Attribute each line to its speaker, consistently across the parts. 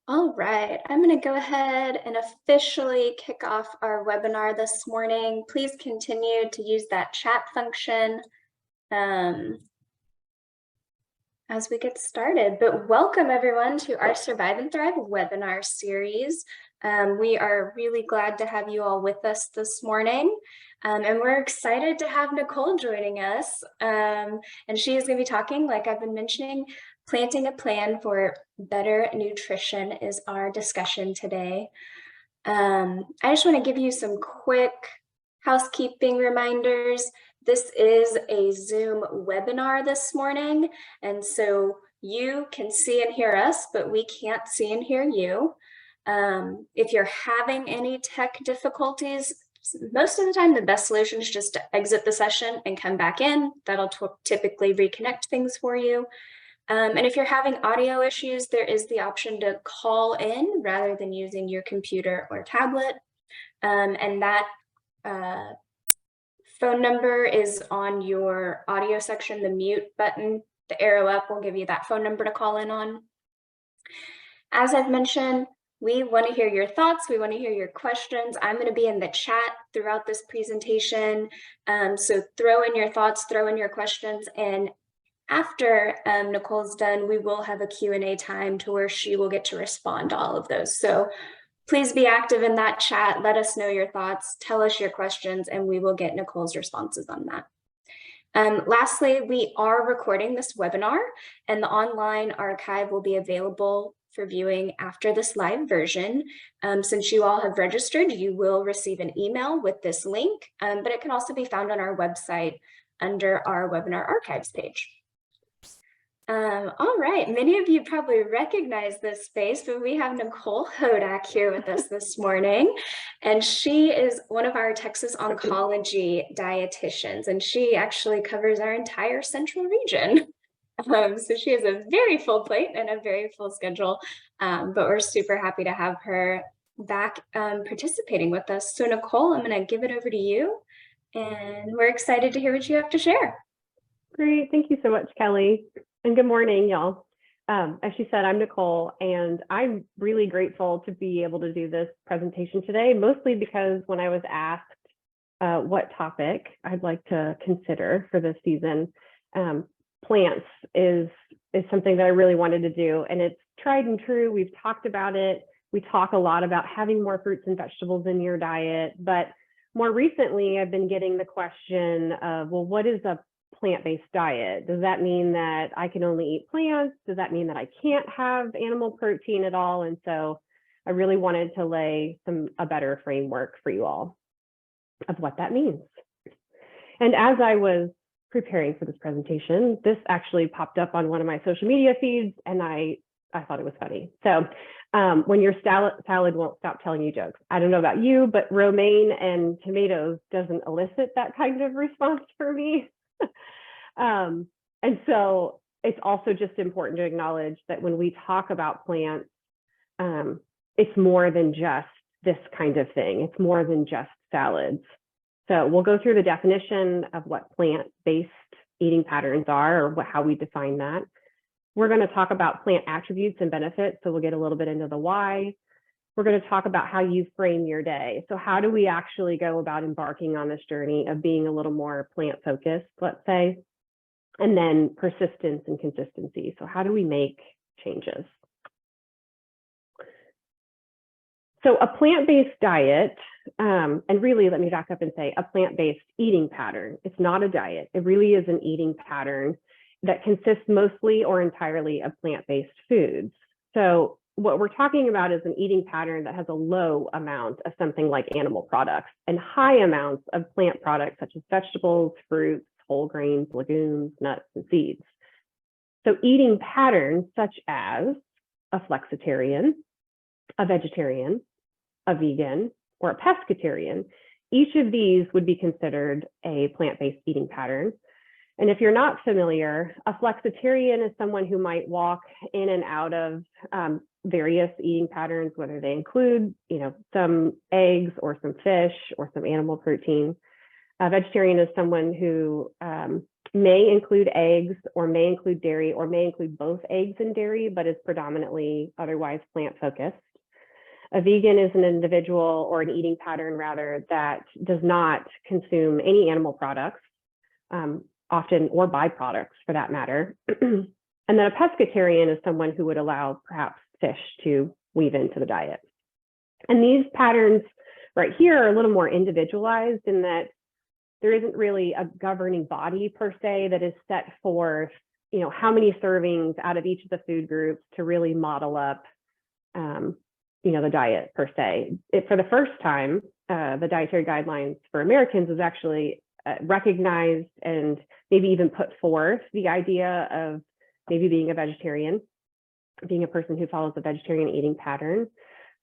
Speaker 1: All right, I'm going to go ahead and officially kick off our webinar this morning. Please continue to use that chat function as we get started. But welcome everyone to our Survive and Thrive webinar series. We are really glad to have you all with us this morning. And we're excited to have Nicole joining us. And she is going to be talking, like I've been mentioning, planting a plan for better nutrition is our discussion today. I just want to give you some quick housekeeping reminders. This is a Zoom webinar this morning, and so you can see and hear us, but we can't see and hear you. If you're having any tech difficulties, most of the time the best solution is just to exit the session and come back in. That'll typically reconnect things for you. And if you're having audio issues, there is the option to call in rather than using your computer or tablet. And that phone number is on your audio section, the mute button, the arrow up will give you that phone number to call in on. As I've mentioned, we want to hear your thoughts. We want to hear your questions. I'm going to be in the chat throughout this presentation. So throw in your thoughts, throw in your questions, and after Nicole's done, we will have a Q&A time to where she will get to respond to all of those. So please be active in that chat. Let us know your thoughts, tell us your questions, and we will get Nicole's responses on that. Lastly, we are recording this webinar, and the online archive will be available for viewing after this live version. Since you all have registered, you will receive an email with this link, but it can also be found on our website under our webinar archives page. All right, many of you probably recognize this face, but we have Nicole Hodak here with us this morning, and she is one of our Texas Oncology dietitians, and she actually covers our entire central region. So she has a very full plate and a very full schedule, but we're super happy to have her back participating with us. So Nicole, I'm going to give it over to you, and we're excited to hear what you have to share.
Speaker 2: Great, thank you so much, Kelly. And good morning, y'all. As she said, I'm Nicole, and I'm really grateful to be able to do this presentation today, mostly because when I was asked what topic I'd like to consider for this season, plants is something that I really wanted to do, and it's tried and true. We've talked about it. We talk a lot about having more fruits and vegetables in your diet, but more recently, I've been getting the question of, well, what is a plant-based diet? Does that mean that I can only eat plants? Does that mean that I can't have animal protein at all? And so I really wanted to lay a better framework for you all of what that means. And as I was preparing for this presentation, this actually popped up on one of my social media feeds, and I thought it was funny. So when your salad won't stop telling you jokes. I don't know about you, but romaine and tomatoes doesn't elicit that kind of response for me. And so it's also just important to acknowledge that when we talk about plants, it's more than just this kind of thing. It's more than just salads. So we'll go through the definition of what plant-based eating patterns are, or how we define that. We're going to talk about plant attributes and benefits, so we'll get a little bit into the why. We're going to talk about how you frame your day. So how do we actually go about embarking on this journey of being a little more plant-focused, let's say, and then persistence and consistency. So how do we make changes? So a plant-based diet, and really let me back up and say a plant-based eating pattern. It's not a diet. It really is an eating pattern that consists mostly or entirely of plant-based foods. So what we're talking about is an eating pattern that has a low amount of something like animal products and high amounts of plant products such as vegetables, fruits, whole grains, legumes, nuts, and seeds. So eating patterns such as a flexitarian, a vegetarian, a vegan, or a pescatarian, each of these would be considered a plant-based eating pattern. And if you're not familiar, a flexitarian is someone who might walk in and out of various eating patterns, whether they include, some eggs or some fish or some animal protein. A vegetarian is someone who may include eggs or may include dairy or may include both eggs and dairy, but is predominantly otherwise plant focused. A vegan is an individual or an eating pattern rather that does not consume any animal products, often or byproducts for that matter. And then a pescatarian is someone who would allow perhaps fish to weave into the diet. And these patterns right here are a little more individualized in that there isn't really a governing body per se that is set forth, how many servings out of each of the food groups to really model up, the diet per se. For the first time, the dietary guidelines for Americans was actually recognized and maybe even put forth the idea of maybe being a vegetarian, being a person who follows a vegetarian eating pattern.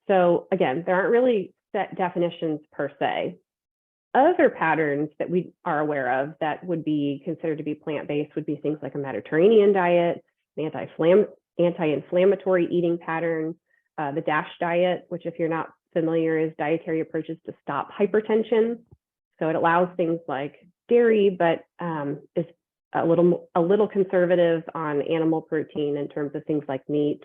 Speaker 2: So again, there aren't really set definitions per se. Other patterns that we are aware of that would be considered to be plant-based would be things like a Mediterranean diet, an anti-inflammatory eating pattern, the DASH diet, which if you're not familiar is dietary approaches to stop hypertension. So it allows things like dairy, but is a little conservative on animal protein in terms of things like meat,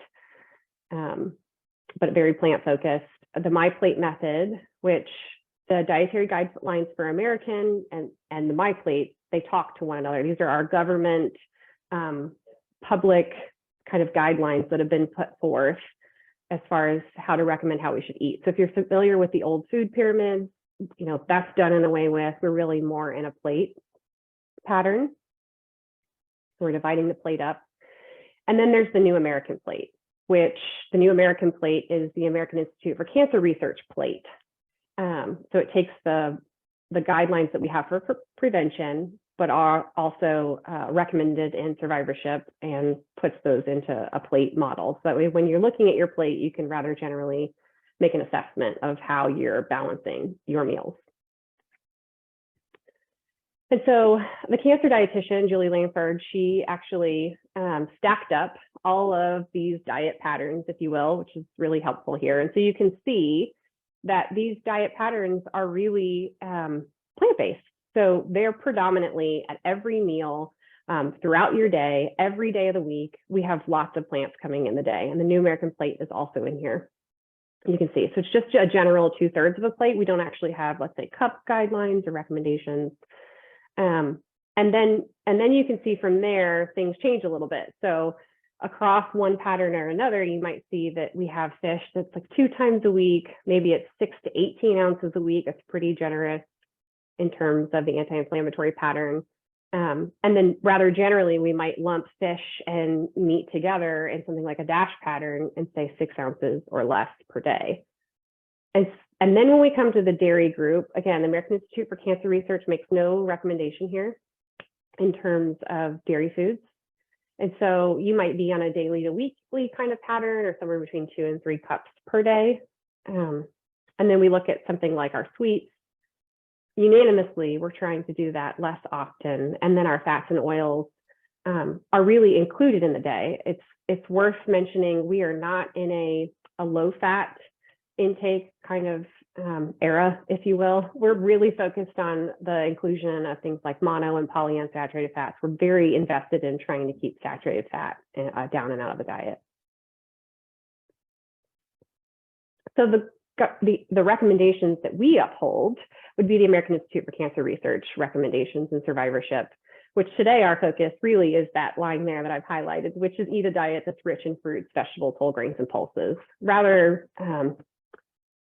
Speaker 2: but very plant focused. The My Plate method, which the dietary guidelines for American and the My Plate, they talk to one another. These are our government public kind of guidelines that have been put forth as far as how to recommend how we should eat. So if you're familiar with the old food pyramids, that's done and away with. We're really more in a plate pattern. So we're dividing the plate up. And then there's the New American Plate, which the New American Plate is the American Institute for Cancer Research plate. So it takes the guidelines that we have for prevention, but are also recommended in survivorship and puts those into a plate model. So that way, when you're looking at your plate, you can rather generally make an assessment of how you're balancing your meals. And so the cancer dietitian, Julie Lanford, she actually stacked up all of these diet patterns, if you will, which is really helpful here. And so you can see that these diet patterns are really plant-based. So they're predominantly at every meal throughout your day, every day of the week, we have lots of plants coming in the day. And the New American Plate is also in here. You can see, so it's just a general 2/3 of a plate. We don't actually have, let's say, cup guidelines or recommendations. And then you can see from there, things change a little bit. So across one pattern or another, you might see that we have fish that's like 2 times a week, maybe it's 6 to 18 ounces a week. It's pretty generous in terms of the anti-inflammatory pattern. And then rather generally, we might lump fish and meat together in something like a DASH pattern and say 6 ounces or less per day. And then when we come to the dairy group, again, the American Institute for Cancer Research makes no recommendation here in terms of dairy foods. And so you might be on a daily to weekly kind of pattern or somewhere between 2 and 3 cups per day. And then we look at something like our sweets. Unanimously, we're trying to do that less often. And then our fats and oils are really included in the day. It's worth mentioning we are not in a low fat intake kind of era, if you will. We're really focused on the inclusion of things like mono and polyunsaturated fats. We're very invested in trying to keep saturated fat down and out of the diet. So the recommendations that we uphold would be the American Institute for Cancer Research recommendations and survivorship, which today our focus really is that line there that I've highlighted, which is eat a diet that's rich in fruits, vegetables, whole grains, and pulses. Rather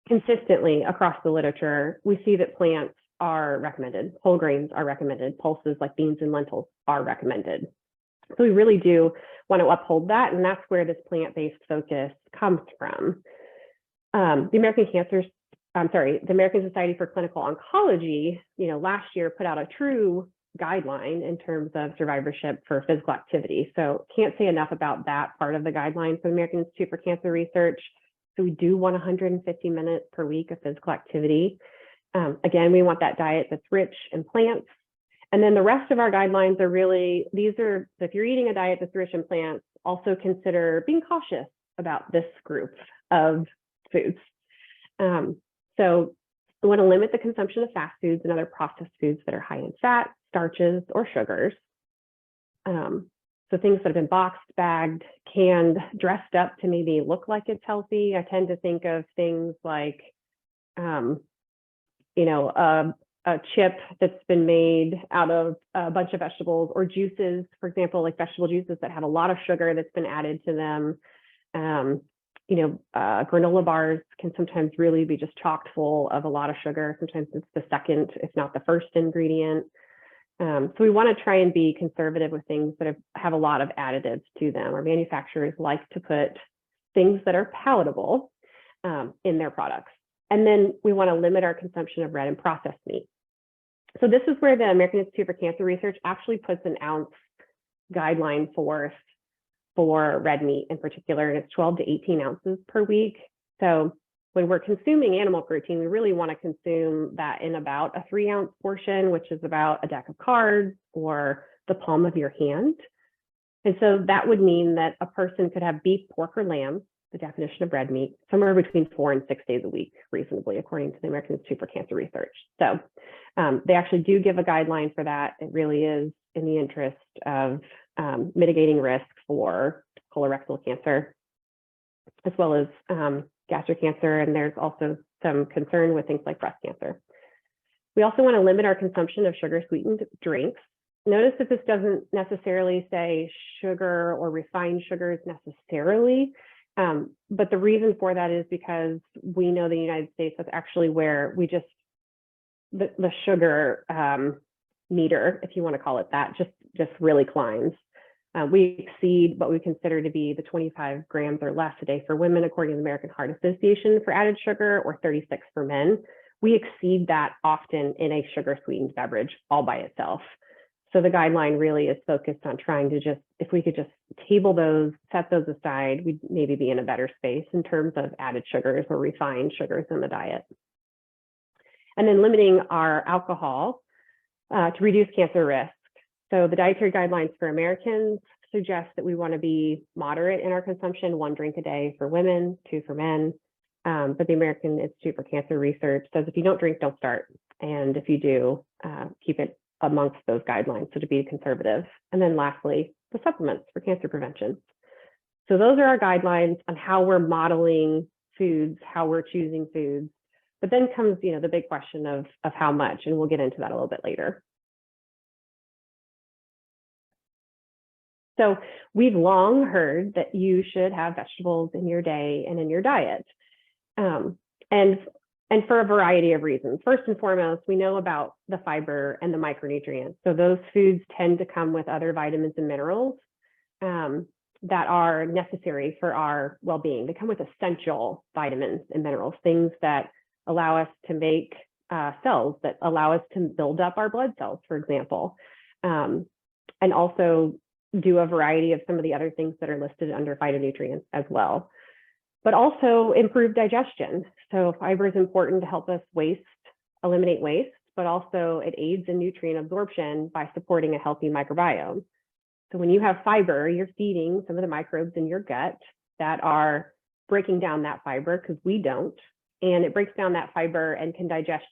Speaker 2: consistently across the literature, we see that plants are recommended, whole grains are recommended, pulses like beans and lentils are recommended. So we really do want to uphold that, and that's where this plant-based focus comes from. The American Society for Clinical Oncology, last year put out a true guideline in terms of survivorship for physical activity. So can't say enough about that part of the guideline for the American Institute for Cancer Research. So we do want 150 minutes per week of physical activity. Again, we want that diet that's rich in plants. And then the rest of our guidelines are really, if you're eating a diet that's rich in plants, also consider being cautious about this group of foods. So we want to limit the consumption of fast foods and other processed foods that are high in fat, starches, or sugars. So things that have been boxed, bagged, canned, dressed up to maybe look like it's healthy. I tend to think of things like, you know, a chip that's been made out of a bunch of vegetables, or juices, for example, like vegetable juices that have a lot of sugar that's been added to them. Granola bars can sometimes really be just chocked full of a lot of sugar. Sometimes it's the second, if not the first ingredient. So we want to try and be conservative with things that have a lot of additives to them. Our manufacturers like to put things that are palatable in their products. And then we want to limit our consumption of red and processed meat. So this is where the American Institute for Cancer Research actually puts an ounce guideline forth for red meat in particular, and it's 12 to 18 ounces per week. So when we're consuming animal protein, we really want to consume that in about a 3-ounce portion, which is about a deck of cards or the palm of your hand. And so that would mean that a person could have beef, pork, or lamb, the definition of red meat, somewhere between 4 and 6 days a week, reasonably, according to the American Institute for Cancer Research. So they actually do give a guideline for that. It really is in the interest of mitigating risk for colorectal cancer, as well as gastric cancer, and there's also some concern with things like breast cancer. We also want to limit our consumption of sugar-sweetened drinks. Notice that this doesn't necessarily say sugar or refined sugars necessarily, but the reason for that is because we know the United States is actually where we just, the sugar meter, if you want to call it that, just really climbs. We exceed what we consider to be the 25 grams or less a day for women, according to the American Heart Association for added sugar, or 36 for men. We exceed that often in a sugar-sweetened beverage all by itself. So the guideline really is focused on trying to just, if we could just table those, set those aside, we'd maybe be in a better space in terms of added sugars or refined sugars in the diet. And then limiting our alcohol to reduce cancer risk. So the dietary guidelines for Americans suggest that we want to be moderate in our consumption, 1 drink a day for women, 2 for men. But the American Institute for Cancer Research says if you don't drink, don't start. And if you do, keep it amongst those guidelines, so to be conservative. And then lastly, the supplements for cancer prevention. So those are our guidelines on how we're modeling foods, how we're choosing foods. But then comes, the big question of how much, and we'll get into that a little bit later. So we've long heard that you should have vegetables in your day and in your diet. And for a variety of reasons. First and foremost, we know about the fiber and the micronutrients. So those foods tend to come with other vitamins and minerals that are necessary for our well-being. They come with essential vitamins and minerals, things that allow us to make cells, that allow us to build up our blood cells, for example, and also do a variety of some of the other things that are listed under phytonutrients as well. But also improve digestion. So fiber is important to help us eliminate waste, but also it aids in nutrient absorption by supporting a healthy microbiome. So when you have fiber, you're feeding some of the microbes in your gut that are breaking down that fiber, because we don't. And it breaks down that fiber and can digest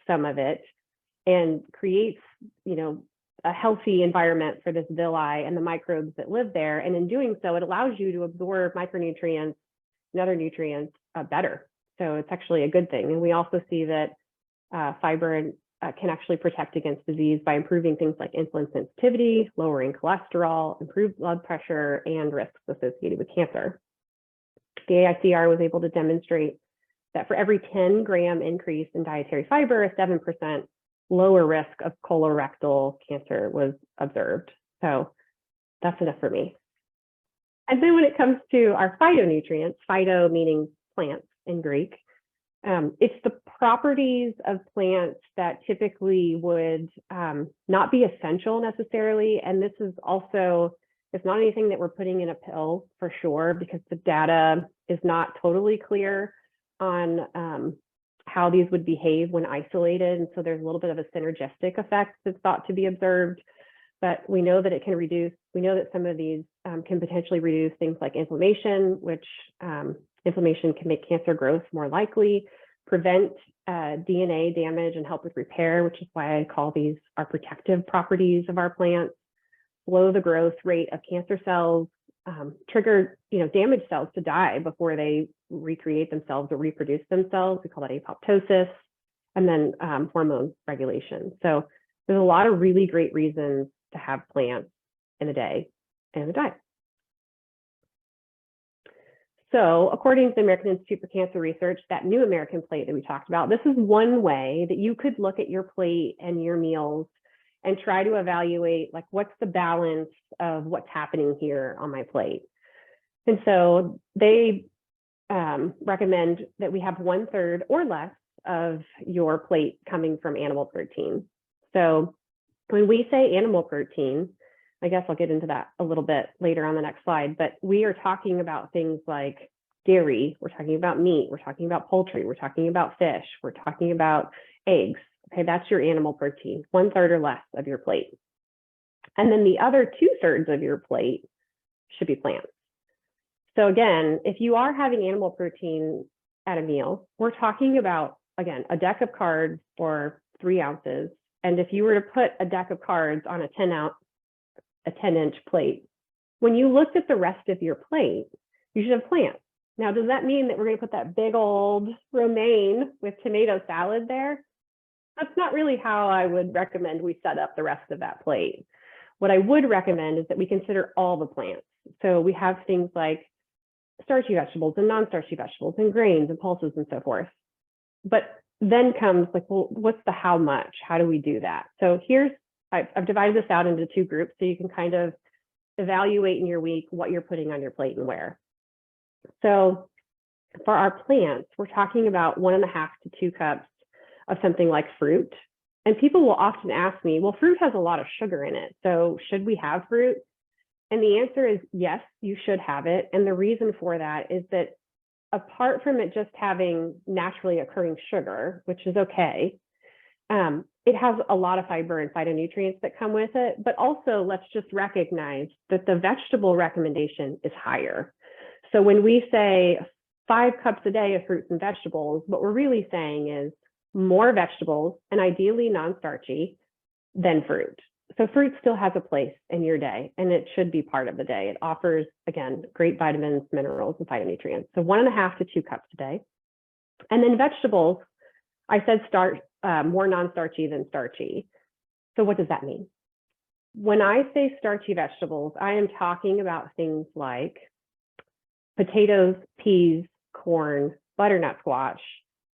Speaker 2: some of it and creates, a healthy environment for this villi and the microbes that live there. And in doing so, it allows you to absorb micronutrients and other nutrients better. So it's actually a good thing. And we also see that fiber can actually protect against disease by improving things like insulin sensitivity, lowering cholesterol, improved blood pressure, and risks associated with cancer. The AICR was able to demonstrate that for every 10-gram increase in dietary fiber, a 7% lower risk of colorectal cancer was observed. So that's enough for me. And then when it comes to our phytonutrients, phyto meaning plants in Greek, it's the properties of plants that typically would not be essential necessarily. And this is also, it's not anything that we're putting in a pill for sure, because the data is not totally clear on how these would behave when isolated. And so there's a little bit of a synergistic effect that's thought to be observed, but we know that it can reduce, we know that some of these can potentially reduce things like inflammation, which inflammation can make cancer growth more likely, prevent DNA damage and help with repair, which is why I call these our protective properties of our plants. slow the growth rate of cancer cells, trigger damaged cells to die before they recreate themselves or reproduce themselves. We call that apoptosis, and then hormone regulation. So there's a lot of really great reasons to have plants in a day and a diet. So according to the American Institute for Cancer Research, that new American plate that we talked about, this is one way that you could look at your plate and your meals and try to evaluate, like, what's the balance of what's happening here on my plate. And so they recommend that we have 1/3 or less of your plate coming from animal protein. So when we say animal protein, I guess I'll get into that a little bit later on the next slide, but we are talking about things like dairy, we're talking about meat, we're talking about poultry, we're talking about fish, we're talking about eggs. Okay, that's your animal protein, 1/3 or less of your plate. And then the other 2/3 of your plate should be plants. So again, if you are having animal protein at a meal, we're talking about, again, a deck of cards or 3 ounces. And if you were to put a deck of cards on a 10-inch plate, when you looked at the rest of your plate, you should have plants. Now, does that mean that we're going to put that big old romaine with tomato salad there? That's not really how I would recommend we set up the rest of that plate. What I would recommend is that we consider all the plants. So we have things like starchy vegetables and non-starchy vegetables and grains and pulses and so forth. But then comes like, well, what's the how much? How do we do that? So I've divided this out into 2 groups so you can kind of evaluate in your week what you're putting on your plate and where. So for our plants, we're talking about 1.5 to 2 cups of something like fruit. And people will often ask me, well, fruit has a lot of sugar in it, so should we have fruit? And the answer is yes, you should have it. And the reason for that is that apart from it just having naturally occurring sugar, which is okay, it has a lot of fiber and phytonutrients that come with it, but also let's just recognize that the vegetable recommendation is higher. So when we say 5 cups a day of fruits and vegetables, what we're really saying is more vegetables, and ideally non-starchy, than fruit. So fruit still has a place in your day, and it should be part of the day. It offers, again, great vitamins, minerals, and phytonutrients. So 1.5 to 2 cups a day. And then vegetables, I said more non-starchy than starchy. So what does that mean? When I say starchy vegetables, I am talking about things like potatoes, peas, corn, butternut squash,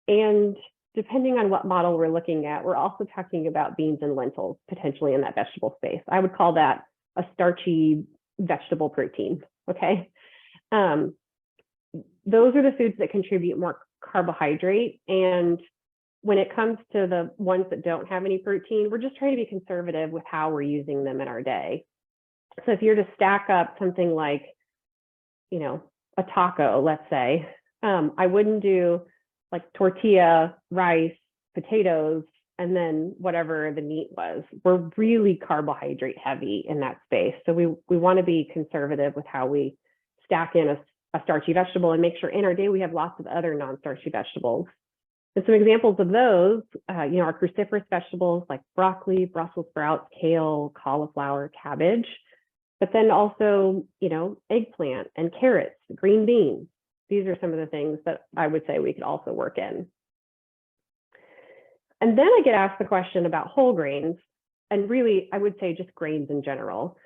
Speaker 2: and depending on what model we're looking at, we're also talking about beans and lentils potentially in that vegetable space. I would call that a starchy vegetable protein, okay? Those are the foods that contribute more carbohydrate. And when it comes to the ones that don't have any protein, we're just trying to be conservative with how we're using them in our day. So if you're to stack up something like, a taco, let's say, I wouldn't do like tortilla, rice, potatoes, and then whatever the meat was. We're really carbohydrate heavy in that space. So we want to be conservative with how we stack in a starchy vegetable and make sure in our day we have lots of other non-starchy vegetables. And some examples of those, are cruciferous vegetables like broccoli, Brussels sprouts, kale, cauliflower, cabbage, but then also, eggplant and carrots, green beans. These are some of the things that I would say we could also work in. And then I get asked the question about whole grains, and really, I would say just grains in general.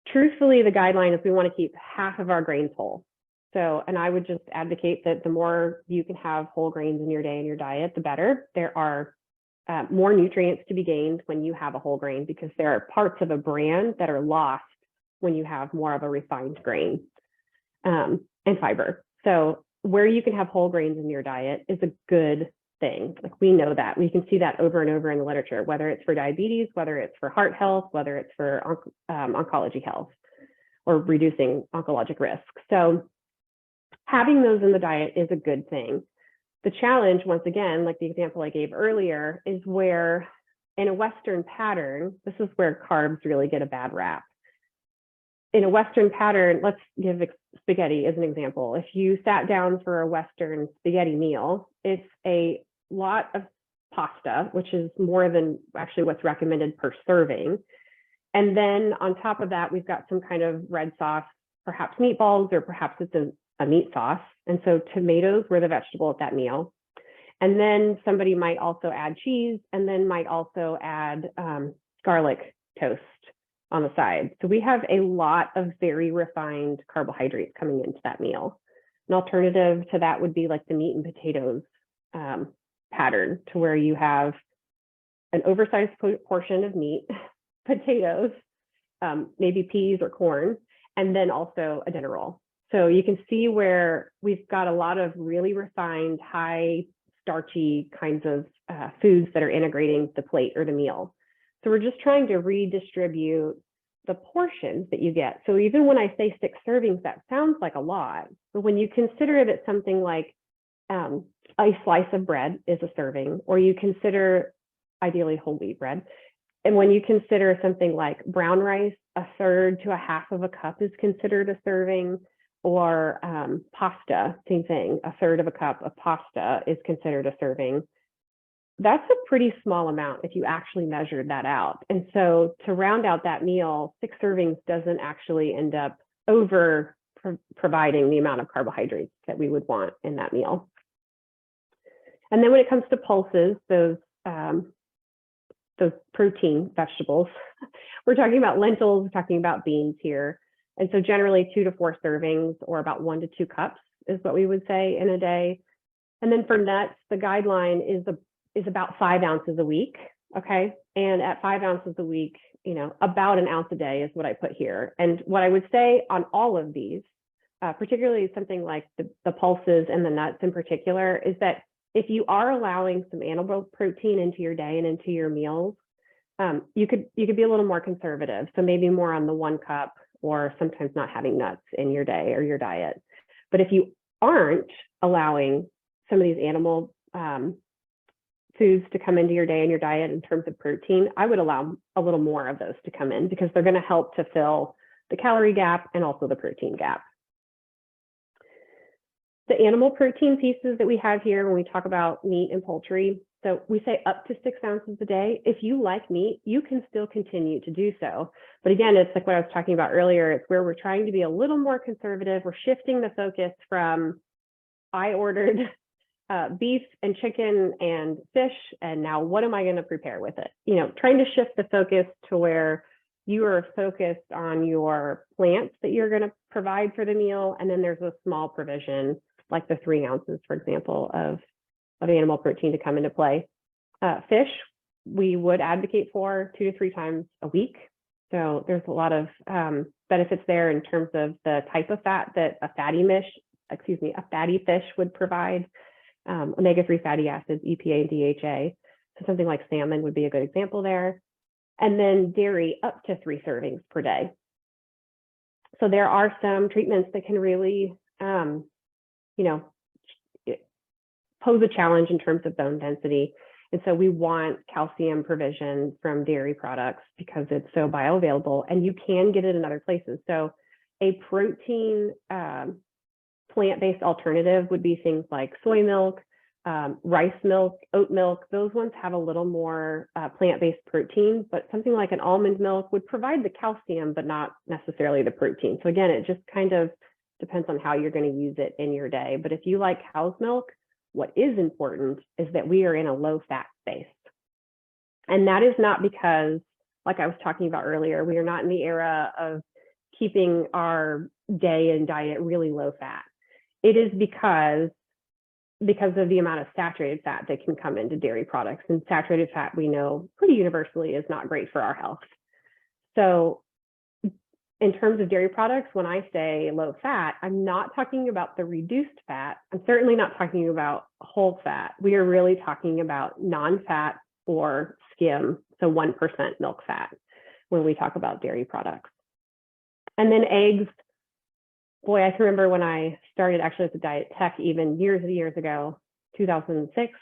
Speaker 2: Truthfully, the guideline is we want to keep half of our grains whole. So, and I would just advocate that the more you can have whole grains in your day and your diet, the better. There are more nutrients to be gained when you have a whole grain because there are parts of a bran that are lost when you have more of a refined grain and fiber. So where you can have whole grains in your diet is a good thing. Like we know that. We can see that over and over in the literature, whether it's for diabetes, whether it's for heart health, whether it's for oncology health or reducing oncologic risk. So having those in the diet is a good thing. The challenge, once again, like the example I gave earlier, is where in a Western pattern, this is where carbs really get a bad rap. In a Western pattern, let's give spaghetti as an example. If you sat down for a Western spaghetti meal, it's a lot of pasta, which is more than actually what's recommended per serving. And then on top of that, we've got some kind of red sauce, perhaps meatballs, or perhaps it's a meat sauce. And so tomatoes were the vegetable at that meal. And then somebody might also add cheese, and then might also add garlic toast on the side. So we have a lot of very refined carbohydrates coming into that meal. An alternative to that would be like the meat and potatoes pattern, to where you have an oversized portion of meat, potatoes, maybe peas or corn, and then also a dinner roll. So you can see where we've got a lot of really refined, high starchy kinds of foods that are integrating the plate or the meal. So we're just trying to redistribute the portions that you get. So even when I say 6 servings, that sounds like a lot, but when you consider that something like a slice of bread is a serving, or you consider ideally whole wheat bread, and when you consider something like brown rice, 1/3 to 1/2 of a cup is considered a serving, or pasta, same thing, 1/3 of a cup of pasta is considered a serving. That's a pretty small amount if you actually measured that out. And so to round out that meal, 6 servings doesn't actually end up over providing the amount of carbohydrates that we would want in that meal. And then when it comes to pulses, those protein vegetables, we're talking about lentils, we're talking about beans here. And so generally 2 to 4 servings, or about 1 to 2 cups is what we would say in a day. And then for nuts, the guideline is about 5 ounces a week, okay? And at 5 ounces a week, about an ounce a day is what I put here. And what I would say on all of these, particularly something like the pulses and the nuts in particular, is that if you are allowing some animal protein into your day and into your meals, you could be a little more conservative. So maybe more on the 1 cup, or sometimes not having nuts in your day or your diet. But if you aren't allowing some of these animal foods to come into your day and your diet in terms of protein, I would allow a little more of those to come in, because they're going to help to fill the calorie gap and also the protein gap. The animal protein pieces that we have here when we talk about meat and poultry, so we say up to 6 ounces a day. If you like meat, you can still continue to do so. But again, it's like what I was talking about earlier. It's where we're trying to be a little more conservative. We're shifting the focus from I ordered beef and chicken and fish, and now what am I going to prepare with it? Trying to shift the focus to where you are focused on your plants that you're going to provide for the meal. And then there's a small provision, like the 3 ounces, for example, of animal protein to come into play. Fish, we would advocate for 2 to 3 times a week. So there's a lot of benefits there in terms of the type of fat that a fatty fish would provide. Omega-3 fatty acids, EPA and DHA. So something like salmon would be a good example there. And then dairy, up to 3 servings per day. So there are some treatments that can really, pose a challenge in terms of bone density. And so we want calcium provision from dairy products because it's so bioavailable, and you can get it in other places. So a protein plant-based alternative would be things like soy milk, rice milk, oat milk. Those ones have a little more plant-based protein, but something like an almond milk would provide the calcium, but not necessarily the protein. So again, it just kind of depends on how you're going to use it in your day. But if you like cow's milk, what is important is that we are in a low-fat space. And that is not because, like I was talking about earlier, we are not in the era of keeping our day and diet really low fat. It is because of the amount of saturated fat that can come into dairy products. And saturated fat, we know pretty universally, is not great for our health. So in terms of dairy products, when I say low fat, I'm not talking about the reduced fat. I'm certainly not talking about whole fat. We are really talking about non-fat or skim, so 1% milk fat, when we talk about dairy products. And then eggs. Boy, I can remember when I started actually as a diet tech, even years and years ago, 2006,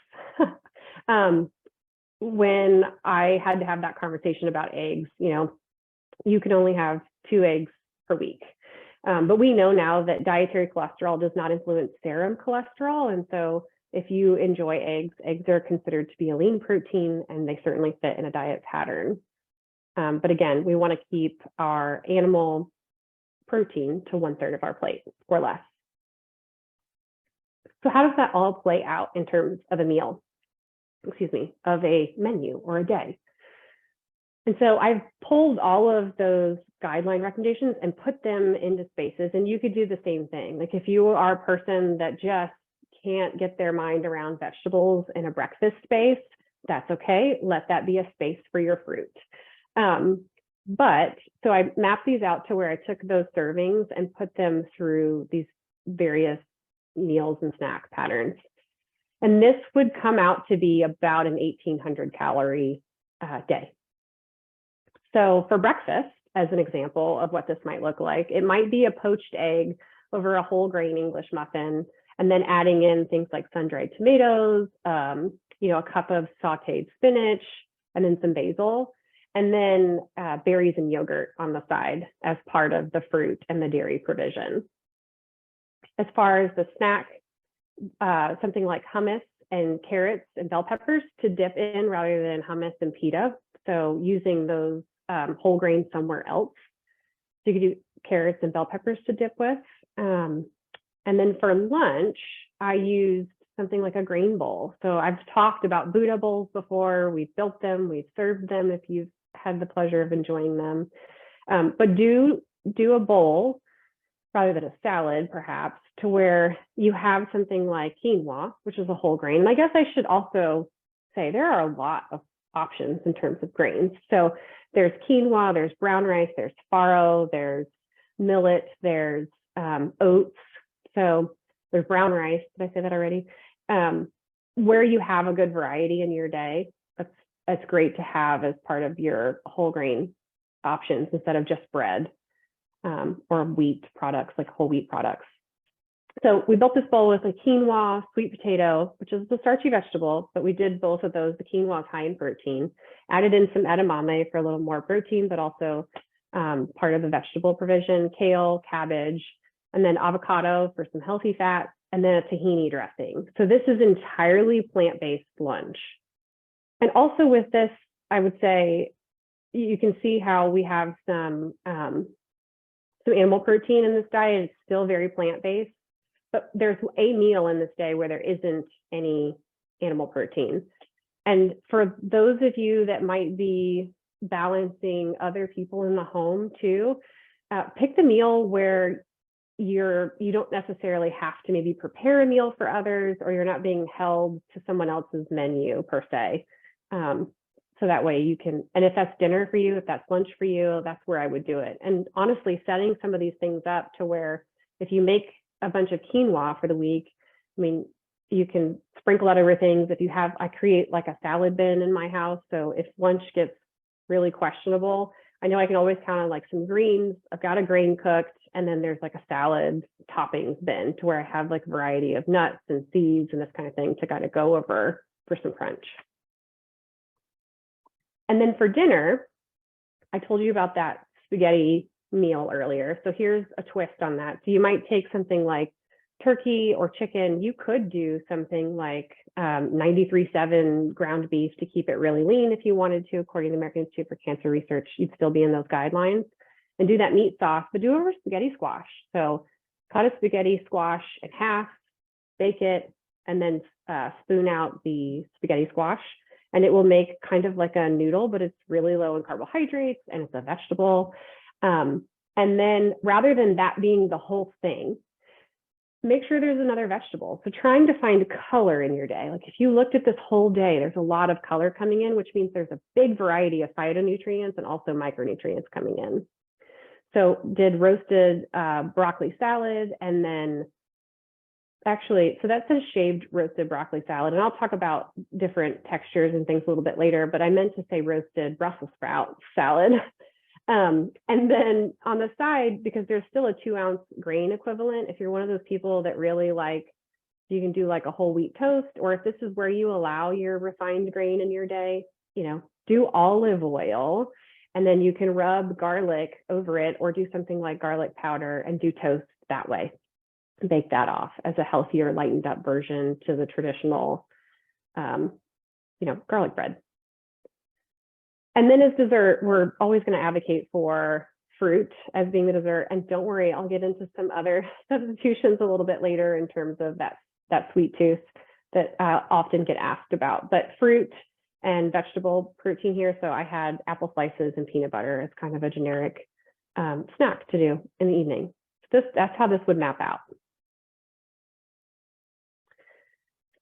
Speaker 2: when I had to have that conversation about eggs. You can only have 2 eggs per week. But we know now that dietary cholesterol does not influence serum cholesterol. And so if you enjoy eggs, eggs are considered to be a lean protein, and they certainly fit in a diet pattern. But again, we want to keep our animal protein to 1/3 of our plate or less. So how does that all play out in terms of a meal? Of a menu or a day? And so I've pulled all of those guideline recommendations and put them into spaces, and you could do the same thing. Like if you are a person that just can't get their mind around vegetables in a breakfast space, that's okay. Let that be a space for your fruit. But so I mapped these out to where I took those servings and put them through these various meals and snack patterns. And this would come out to be about an 1,800 calorie day. So for breakfast, as an example of what this might look like, it might be a poached egg over a whole grain English muffin, and then adding in things like sun-dried tomatoes, a cup of sauteed spinach, and then some basil, and then berries and yogurt on the side as part of the fruit and the dairy provision. As far as the snack, something like hummus and carrots and bell peppers to dip in rather than hummus and pita. So using those whole grains somewhere else. So you could do carrots and bell peppers to dip with. And then for lunch, I used something like a grain bowl. So I've talked about Buddha bowls before. We've built them, we've served them if you've had the pleasure of enjoying them. But do a bowl rather than a salad, perhaps, to where you have something like quinoa, which is a whole grain. And I guess I should also say there are a lot of options in terms of grains. So there's quinoa, there's brown rice, there's farro, there's millet, there's oats. So there's brown rice. Did I say that already? Where you have a good variety in your day, that's great to have as part of your whole grain options instead of just bread. Or wheat products, like whole wheat products. So we built this bowl with a quinoa, sweet potato, which is a starchy vegetable, but we did both of those. The quinoa is high in protein, added in some edamame for a little more protein, but also part of the vegetable provision, kale, cabbage, and then avocado for some healthy fat, and then a tahini dressing. So this is entirely plant-based lunch. And also with this, I would say, you can see how we have some animal protein in this diet. It's still very plant-based, but there's a meal in this day where there isn't any animal protein. And for those of you that might be balancing other people in the home too, pick the meal where you don't necessarily have to maybe prepare a meal for others, or you're not being held to someone else's menu per se. So that way you can, and if that's dinner for you, if that's lunch for you, that's where I would do it. And honestly, setting some of these things up to where if you make a bunch of quinoa for the week, I mean, you can sprinkle out other things. If you have, I create like a salad bin in my house. So if lunch gets really questionable, I know I can always count on like some greens. I've got a grain cooked, and then there's like a salad toppings bin to where I have like a variety of nuts and seeds and this kind of thing to kind of go over for some crunch. And then for dinner, I told you about that spaghetti meal earlier. So here's a twist on that. So you might take something like turkey or chicken. You could do something like 93.7 ground beef to keep it really lean if you wanted to, according to the American Institute for Cancer Research. You'd still be in those guidelines. And do that meat sauce, but do it over spaghetti squash. So cut a spaghetti squash in half, bake it, and then spoon out the spaghetti squash. And it will make kind of like a noodle, but it's really low in carbohydrates and it's a vegetable. And then rather than that being the whole thing, make sure there's another vegetable. So trying to find color in your day. Like if you looked at this whole day, there's a lot of color coming in, which means there's a big variety of phytonutrients and also micronutrients coming in. So did roasted broccoli salad, and then actually, so that's a shaved roasted broccoli salad. And I'll talk about different textures and things a little bit later, but I meant to say roasted Brussels sprout salad. And then on the side, because there's still a 2-ounce grain equivalent, if you're one of those people that really like, you can do like a whole wheat toast, or if this is where you allow your refined grain in your day, do olive oil, and then you can rub garlic over it or do something like garlic powder and do toast that way. Bake that off as a healthier, lightened up version to the traditional, garlic bread. And then as dessert, we're always going to advocate for fruit as being the dessert. And don't worry, I'll get into some other substitutions a little bit later in terms of that sweet tooth that I often get asked about. But fruit and vegetable protein here. So I had apple slices and peanut butter as kind of a generic snack to do in the evening. That's how this would map out.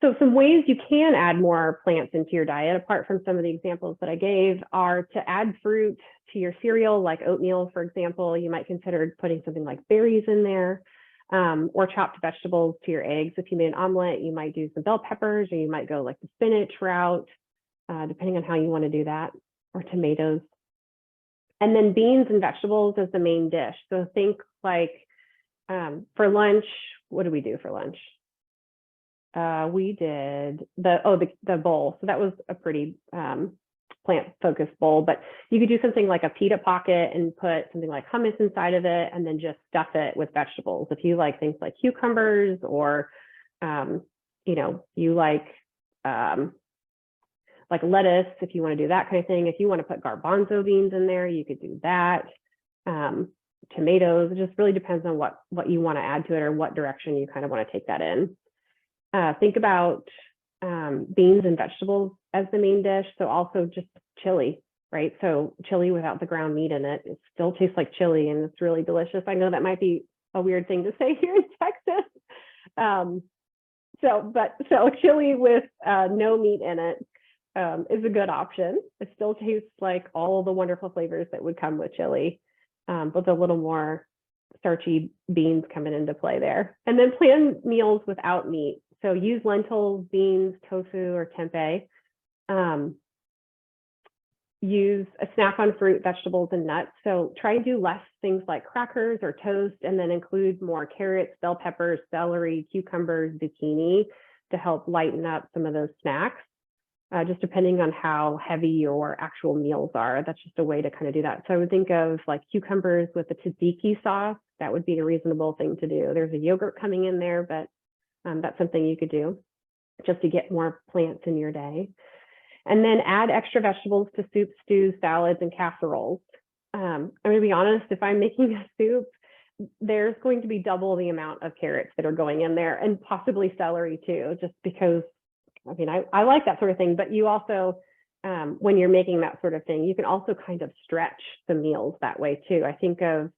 Speaker 2: So some ways you can add more plants into your diet, apart from some of the examples that I gave, are to add fruit to your cereal, like oatmeal, for example. You might consider putting something like berries in there, or chopped vegetables to your eggs. If you made an omelet, you might do some bell peppers, or you might go like the spinach route, depending on how you want to do that, or tomatoes. And then beans and vegetables as the main dish. So think like for lunch, what did we do for lunch? We did the bowl. So that was a pretty plant-focused bowl, but you could do something like a pita pocket and put something like hummus inside of it and then just stuff it with vegetables. If you like things like cucumbers or, you like lettuce, if you want to do that kind of thing. If you want to put garbanzo beans in there, you could do that. Tomatoes, it just really depends on what you want to add to it or what direction you kind of want to take that in. Think about beans and vegetables as the main dish. So also just chili, right? So chili without the ground meat in it, it still tastes like chili and it's really delicious. I know that might be a weird thing to say here in Texas. So chili with no meat in it is a good option. It still tastes like all the wonderful flavors that would come with chili, with a little more starchy beans coming into play there. And then plan meals without meat. So use lentils, beans, tofu, or tempeh. Use a snack on fruit, vegetables, and nuts. So try and do less things like crackers or toast, and then include more carrots, bell peppers, celery, cucumbers, zucchini to help lighten up some of those snacks. Just depending on how heavy your actual meals are. That's just a way to kind of do that. So I would think of like cucumbers with the tzatziki sauce. That would be a reasonable thing to do. There's a yogurt coming in there, but that's something you could do just to get more plants in your day. And then add extra vegetables to soups, stews, salads, and casseroles. I'm going to be honest, if I'm making a soup, there's going to be double the amount of carrots that are going in there, and possibly celery too, just because I like that sort of thing, but you also, when you're making that sort of thing, you can also kind of stretch the meals that way too. I think of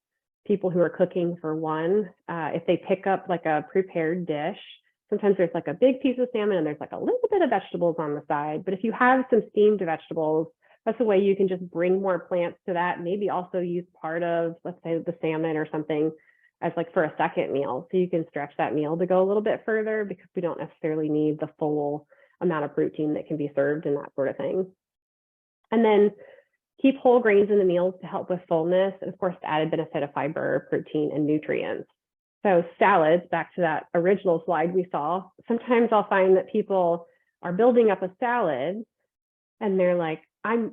Speaker 2: people who are cooking for one, if they pick up like a prepared dish, sometimes there's like a big piece of salmon and there's like a little bit of vegetables on the side. But if you have some steamed vegetables, that's a way you can just bring more plants to that. Maybe also use part of, let's say, the salmon or something as like for a second meal. So you can stretch that meal to go a little bit further because we don't necessarily need the full amount of protein that can be served and that sort of thing. And then keep whole grains in the meals to help with fullness, and of course the added benefit of fiber, protein, and nutrients. So salads, back to that original slide we saw, sometimes I'll find that people are building up a salad and they're like, I'm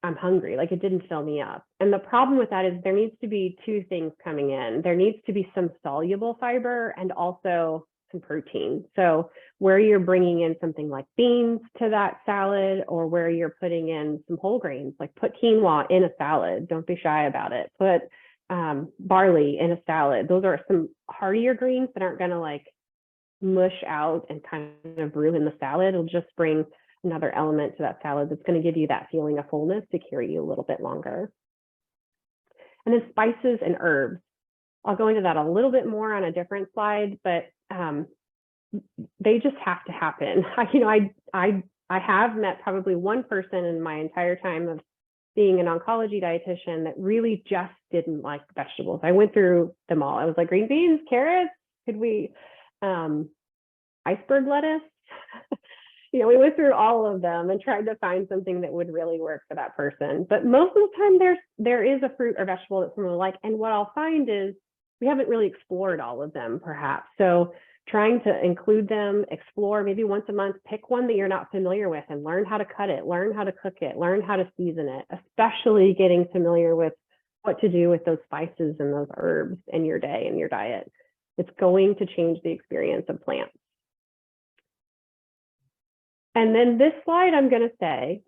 Speaker 2: hungry, like it didn't fill me up. And the problem with that is there needs to be two things coming in. There needs to be some soluble fiber and also some protein. So where you're bringing in something like beans to that salad, or where you're putting in some whole grains, like put quinoa in a salad, don't be shy about it. Put barley in a salad. Those are some heartier greens that aren't going to like mush out and kind of ruin the salad. It'll just bring another element to that salad that's going to give you that feeling of fullness to carry you a little bit longer. And then spices and herbs. I'll go into that a little bit more on a different slide, but they just have to happen. I have met probably one person in my entire time of being an oncology dietitian that really just didn't like vegetables. I went through them all. I was like, green beans, carrots, could we, iceberg lettuce? We went through all of them and tried to find something that would really work for that person. But most of the time there is a fruit or vegetable that someone will like. And what I'll find is we haven't really explored all of them perhaps. So trying to include them, explore maybe once a month, pick one that you're not familiar with and learn how to cut it, learn how to cook it, learn how to season it, especially getting familiar with what to do with those spices and those herbs in your day and your diet. It's going to change the experience of plants. And then this slide, I'm going to say,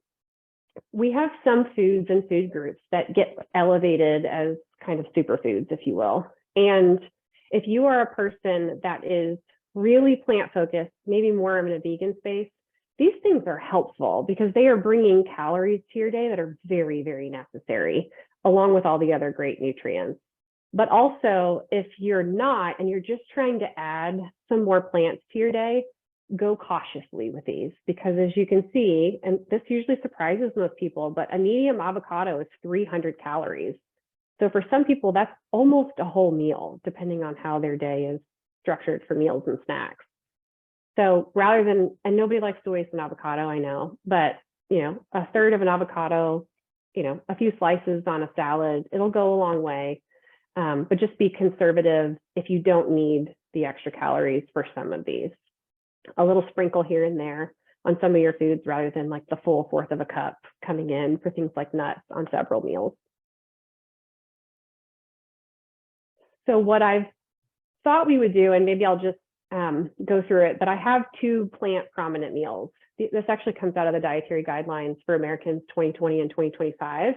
Speaker 2: we have some foods and food groups that get elevated as kind of superfoods, if you will. And if you are a person that is really plant focused, maybe more in a vegan space, these things are helpful because they are bringing calories to your day that are very, very necessary, along with all the other great nutrients. But also, if you're not, and you're just trying to add some more plants to your day, go cautiously with these, because as you can see, and this usually surprises most people, but a medium avocado is 300 calories. So for some people, that's almost a whole meal, depending on how their day is structured for meals and snacks. So rather than, and nobody likes to waste an avocado, I know, but a third of an avocado, a few slices on a salad, it'll go a long way. But just be conservative if you don't need the extra calories for some of these. A little sprinkle here and there on some of your foods rather than like the full fourth of a cup coming in for things like nuts on several meals. So what I've thought we would do, and maybe I'll just go through it, but I have 2 plant prominent meals. This actually comes out of the dietary guidelines for Americans 2020 and 2025.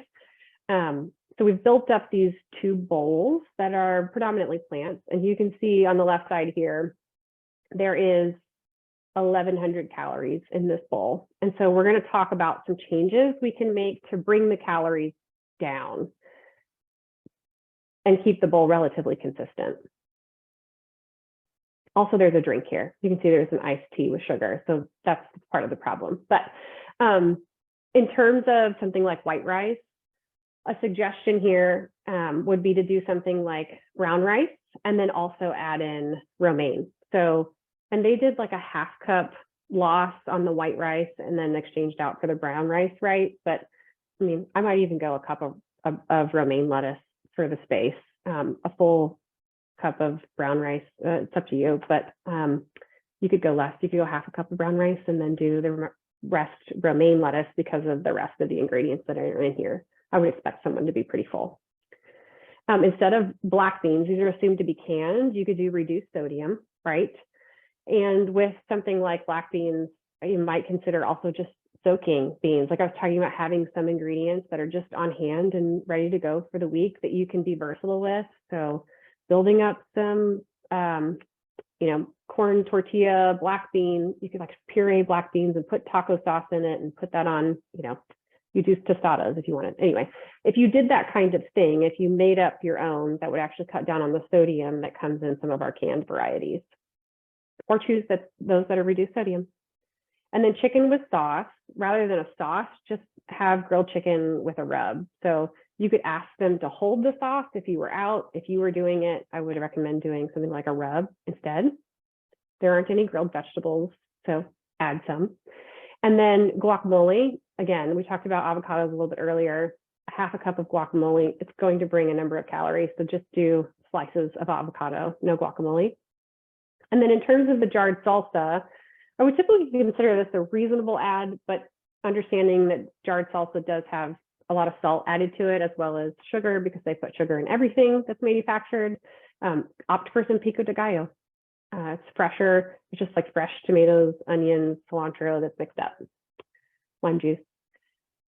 Speaker 2: So we've built up these 2 bowls that are predominantly plants. And you can see on the left side here, there is 1,100 calories in this bowl. And so we're going to talk about some changes we can make to bring the calories down and keep the bowl relatively consistent. Also, there's a drink here. You can see there's an iced tea with sugar. So that's part of the problem. But in terms of something like white rice, a suggestion here would be to do something like brown rice and then also add in romaine. So, and they did like a ½ cup loss on the white rice and then exchanged out for the brown rice, right? But I mean, I might even go a cup of romaine lettuce for the space, a full cup of brown rice. It's up to you, but you could go less. You could go ½ cup of brown rice and then do the rest romaine lettuce because of the rest of the ingredients that are in here. I would expect someone to be pretty full. Instead of black beans, these are assumed to be canned, you could do reduced sodium, right? And with something like black beans, you might consider also just soaking beans. Like I was talking about, having some ingredients that are just on hand and ready to go for the week that you can be versatile with. So building up some, corn tortilla, black bean, you could like puree black beans and put taco sauce in it and put that on, you do tostadas if you wanted. Anyway, if you did that kind of thing, if you made up your own, that would actually cut down on the sodium that comes in some of our canned varieties. Or choose those that are reduced sodium. And then chicken with sauce, rather than a sauce, just have grilled chicken with a rub. So you could ask them to hold the sauce if you were out. If you were doing it, I would recommend doing something like a rub instead. There aren't any grilled vegetables, so add some. And then guacamole, again, we talked about avocados a little bit earlier. ½ cup of guacamole, it's going to bring a number of calories. So just do slices of avocado, no guacamole. And then in terms of the jarred salsa, I would typically consider this a reasonable add, but understanding that jarred salsa does have a lot of salt added to it, as well as sugar, because they put sugar in everything that's manufactured. Opt for some pico de gallo. It's fresher. It's just like fresh tomatoes, onions, cilantro that's mixed up, lime juice.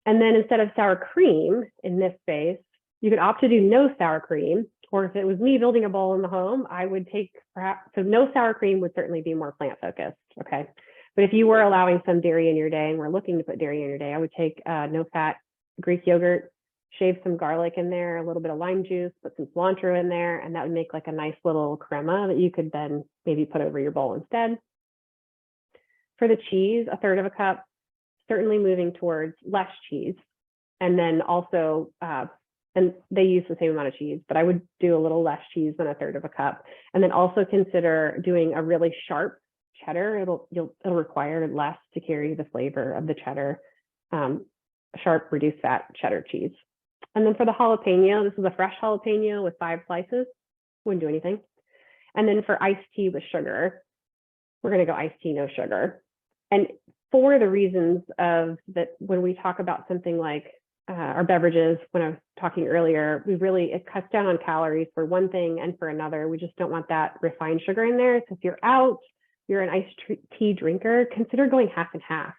Speaker 2: And then instead of sour cream in this space, you could opt to do no sour cream. Or if it was me building a bowl in the home, I would take perhaps, so no sour cream would certainly be more plant focused, okay? But if you were allowing some dairy in your day and were looking to put dairy in your day, I would take no fat Greek yogurt, shave some garlic in there, a little bit of lime juice, put some cilantro in there, and that would make like a nice little crema that you could then maybe put over your bowl instead. For the cheese, a third of a cup, certainly moving towards less cheese. And then also, and they use the same amount of cheese, but I would do a little less cheese than a third of a cup. And then also consider doing a really sharp cheddar. It'll require less to carry the flavor of the cheddar, sharp reduced fat cheddar cheese. And then for the jalapeno, this is a fresh jalapeno with 5 slices. Wouldn't do anything. And then for iced tea with sugar, we're going to go iced tea, no sugar. And for the reasons of that, when we talk about something like our beverages, when I was talking earlier, it cuts down on calories for one thing and for another. We just don't want that refined sugar in there. So if you're out, you're an iced tea drinker, consider going half and half.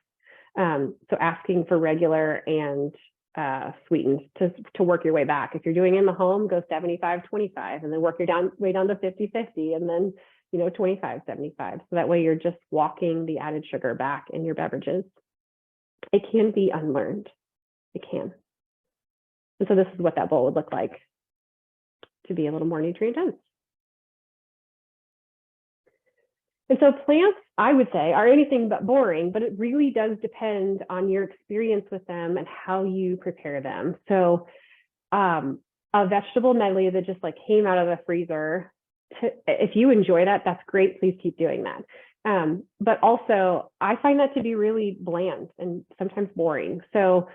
Speaker 2: So asking for regular and sweetened to work your way back. If you're doing in the home, go 75-25, and then work your way down to 50-50, and then 25-75. So that way you're just walking the added sugar back in your beverages. It can be unlearned. It can. And so this is what that bowl would look like to be a little more nutrient dense. And so plants, I would say, are anything but boring, but it really does depend on your experience with them and how you prepare them. So a vegetable medley that just like came out of the freezer, if you enjoy that, that's great. Please keep doing that. But also, I find that to be really bland and sometimes boring. So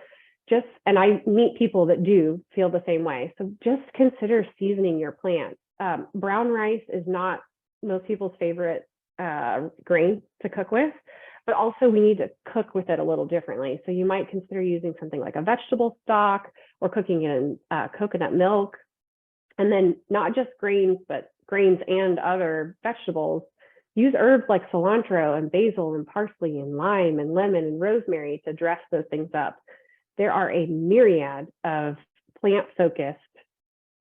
Speaker 2: and I meet people that do feel the same way. So just consider seasoning your plants. Brown rice is not most people's favorite grain to cook with, but also we need to cook with it a little differently. So you might consider using something like a vegetable stock or cooking in coconut milk. And then not just grains, but grains and other vegetables. Use herbs like cilantro and basil and parsley and lime and lemon and rosemary to dress those things up. There are a myriad of plant-focused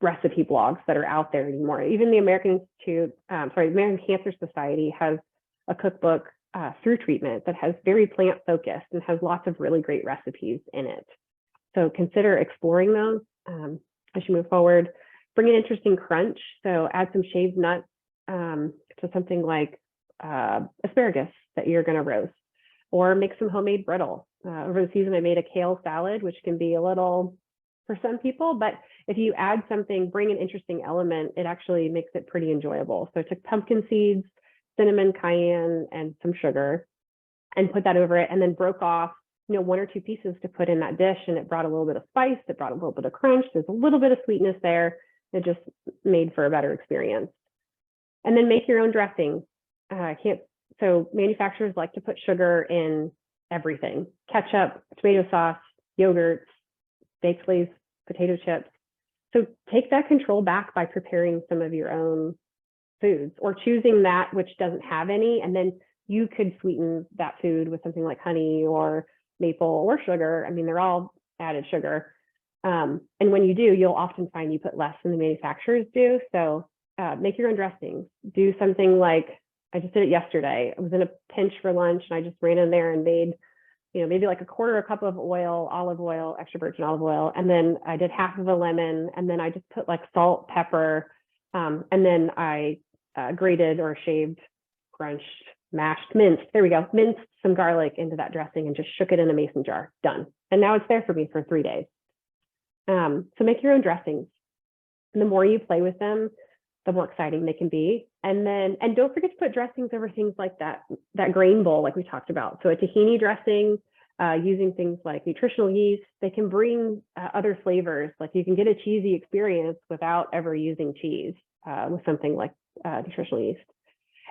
Speaker 2: recipe blogs that are out there anymore. Even the American Cancer Society has a cookbook through treatment that has very plant-focused and has lots of really great recipes in it. So consider exploring those as you move forward. Bring an interesting crunch. So add some shaved nuts to something like asparagus that you're going to roast, or make some homemade brittle. Over the season, I made a kale salad, which can be a little for some people, but if you add something, bring an interesting element, it actually makes it pretty enjoyable. So I took pumpkin seeds, cinnamon, cayenne, and some sugar, and put that over it, and then broke off, 1 or 2 pieces to put in that dish, and it brought a little bit of spice, it brought a little bit of crunch, there's a little bit of sweetness there. It just made for a better experience. And then make your own dressing. So manufacturers like to put sugar in everything: ketchup, tomato sauce, yogurts, baked Lay's potato chips. So take that control back by preparing some of your own foods, or choosing that which doesn't have any, and then you could sweeten that food with something like honey or maple or sugar. I mean, they're all added sugar. And when you do, you'll often find you put less than the manufacturers do. So make your own dressings. Do something like, I just did it yesterday. I was in a pinch for lunch, and I just ran in there and made, maybe like a quarter a cup of oil, olive oil, extra virgin olive oil. And then I did half of a lemon, and then I just put like salt, pepper, and then I grated or shaved, crunched, mashed, minced, there we go, minced some garlic into that dressing and just shook it in a mason jar. Done. And now it's there for me for 3 days. So make your own dressings. And the more you play with them, the more exciting they can be. And don't forget to put dressings over things like that grain bowl, like we talked about. So a tahini dressing, using things like nutritional yeast, they can bring other flavors. Like you can get a cheesy experience without ever using cheese with something like nutritional yeast.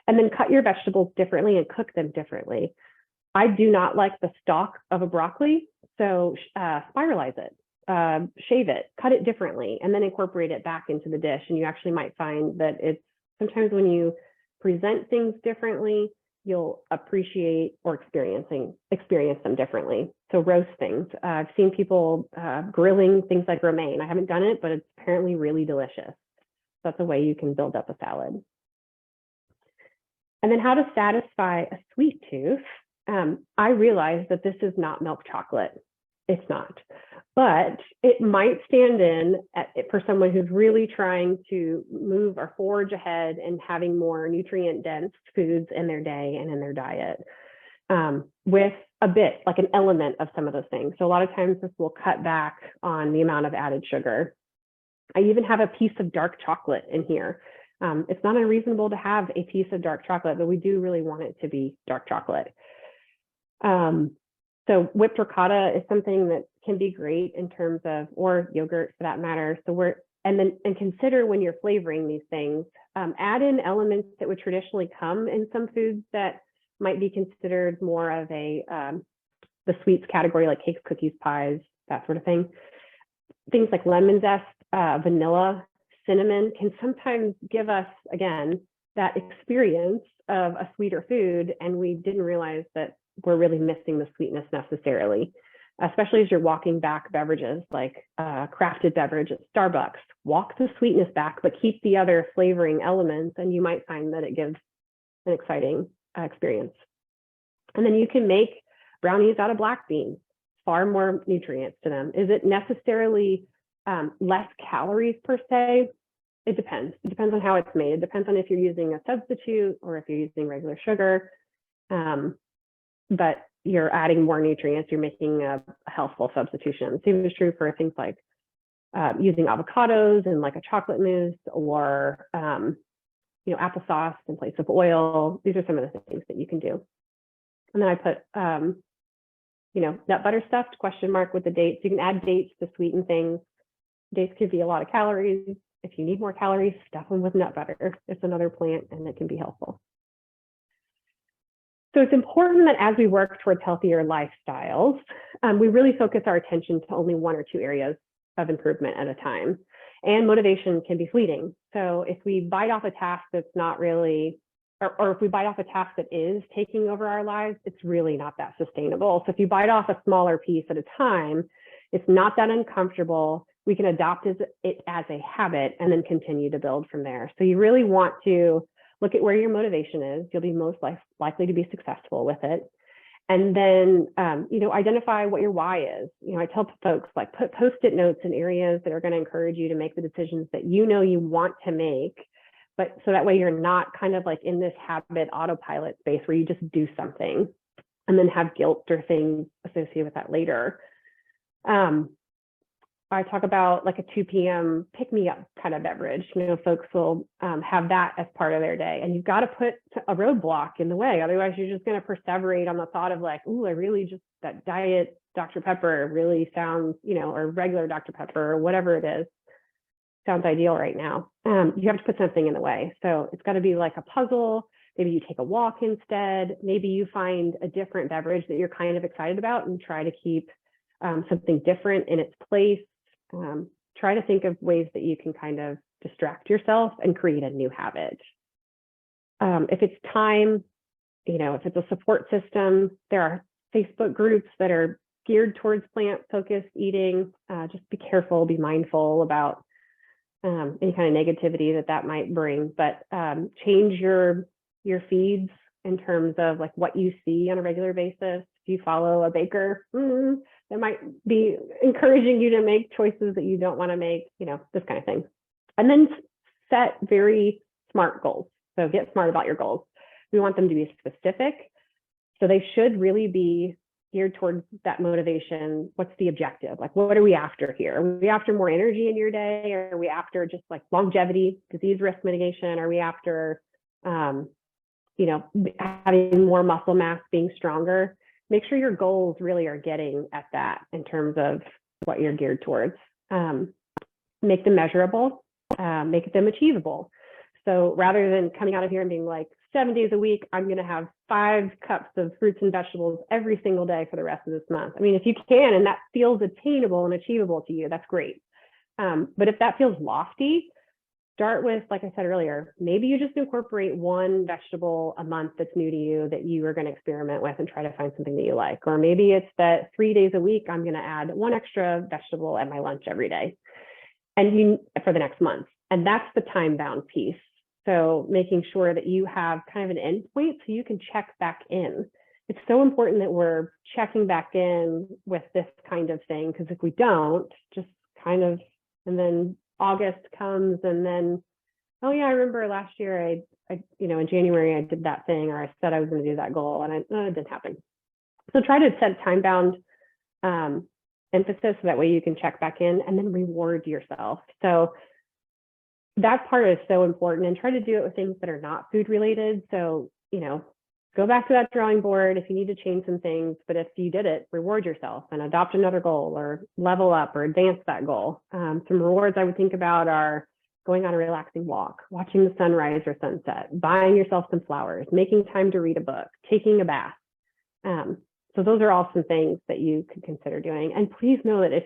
Speaker 2: And then cut your vegetables differently and cook them differently. I do not like the stalk of a broccoli, so spiralize it. Shave it, cut it differently, and then incorporate it back into the dish. And you actually might find that it's sometimes when you present things differently, you'll appreciate or experience them differently. So roast things. I've seen people grilling things like romaine. I haven't done it, but it's apparently really delicious. That's a way you can build up a salad. And then how to satisfy a sweet tooth. I realize that this is not milk chocolate. It's not, but it might stand in for someone who's really trying to move or forge ahead and having more nutrient dense foods in their day and in their diet, with a bit like an element of some of those things. So a lot of times this will cut back on the amount of added sugar. I even have a piece of dark chocolate in here. It's not unreasonable to have a piece of dark chocolate, but we do really want it to be dark chocolate. So whipped ricotta is something that can be great in terms of, or yogurt for that matter. So and consider when you're flavoring these things, add in elements that would traditionally come in some foods that might be considered more of the sweets category, like cakes, cookies, pies, that sort of thing. Things like lemon zest, vanilla, cinnamon can sometimes give us, again, that experience of a sweeter food, and we didn't realize that we're really missing the sweetness necessarily, especially as you're walking back beverages like crafted beverage at Starbucks. Walk the sweetness back, but keep the other flavoring elements, and you might find that it gives an exciting experience. And then you can make brownies out of black beans, far more nutrients to them. Is it necessarily less calories per se? It depends. It depends on how it's made. It depends on if you're using a substitute or if you're using regular sugar. But you're adding more nutrients, you're making a healthful substitution. Same is true for things like using avocados and like a chocolate mousse, or applesauce in place of oil. These are some of the things that you can do. And then I put nut butter stuffed question mark with the dates. You can add dates to sweeten things. Dates can be a lot of calories. If you need more calories, stuff them with nut butter. It's another plant and it can be helpful. So it's important that as we work towards healthier lifestyles, we really focus our attention to only one or two areas of improvement at a time. And motivation can be fleeting. So if we bite off a task that's not really, or if we bite off a task that is taking over our lives, it's really not that sustainable. So if you bite off a smaller piece at a time, it's not that uncomfortable. We can adopt it as a habit and then continue to build from there. So you really want to look at where your motivation is. You'll be most likely to be successful with it. And then, identify what your why is. I tell folks, like, put Post-it notes in areas that are going to encourage you to make the decisions that you want to make, but so that way you're not kind of like in this habit autopilot space where you just do something and then have guilt or things associated with that later. I talk about like a 2 p.m. pick-me-up kind of beverage. Folks will have that as part of their day, and you've got to put a roadblock in the way. Otherwise, you're just going to perseverate on the thought of like, ooh, I really just, that diet Dr. Pepper really sounds, or regular Dr. Pepper or whatever it is, sounds ideal right now. You have to put something in the way. So it's got to be like a puzzle. Maybe you take a walk instead. Maybe you find a different beverage that you're kind of excited about and try to keep something different in its place. Try to think of ways that you can kind of distract yourself and create a new habit. If it's time, if it's a support system, there are Facebook groups that are geared towards plant-focused eating. Just be careful, be mindful about any kind of negativity that might bring, but change your feeds in terms of like what you see on a regular basis. If you follow a baker, that might be encouraging you to make choices that you don't want to make, this kind of thing. And then set very smart goals. So get smart about your goals. We want them to be specific. So they should really be geared towards that motivation. What's the objective? Like, what are we after here? Are we after more energy in your day? Are we after just like longevity, disease risk mitigation? Are we after, having more muscle mass, being stronger? Make sure your goals really are getting at that in terms of what you're geared towards. Make them measurable, make them achievable. So rather than coming out of here and being like, 7 days a week, I'm going to have 5 cups of fruits and vegetables every single day for the rest of this month. I mean, if you can, and that feels attainable and achievable to you, that's great. But if that feels lofty, start with, like I said earlier, maybe you just incorporate one vegetable a month that's new to you that you are going to experiment with and try to find something that you like. Or maybe it's that 3 days a week, I'm going to add 1 extra vegetable at my lunch every day and for the next month. And that's the time-bound piece. So making sure that you have kind of an endpoint so you can check back in. It's so important that we're checking back in with this kind of thing, because if we don't, just kind of, and then August comes and then, oh yeah, I remember last year I in January I did that thing, or I said I was going to do that goal, and it didn't happen. So try to set time-bound emphasis so that way you can check back in and then reward yourself. So that part is so important, and try to do it with things that are not food related. So, go back to that drawing board if you need to change some things, but if you did it, reward yourself and adopt another goal or level up or advance that goal. Some rewards I would think about are going on a relaxing walk, watching the sunrise or sunset, buying yourself some flowers, making time to read a book, taking a bath. So those are all some things that you could consider doing. And please know that if,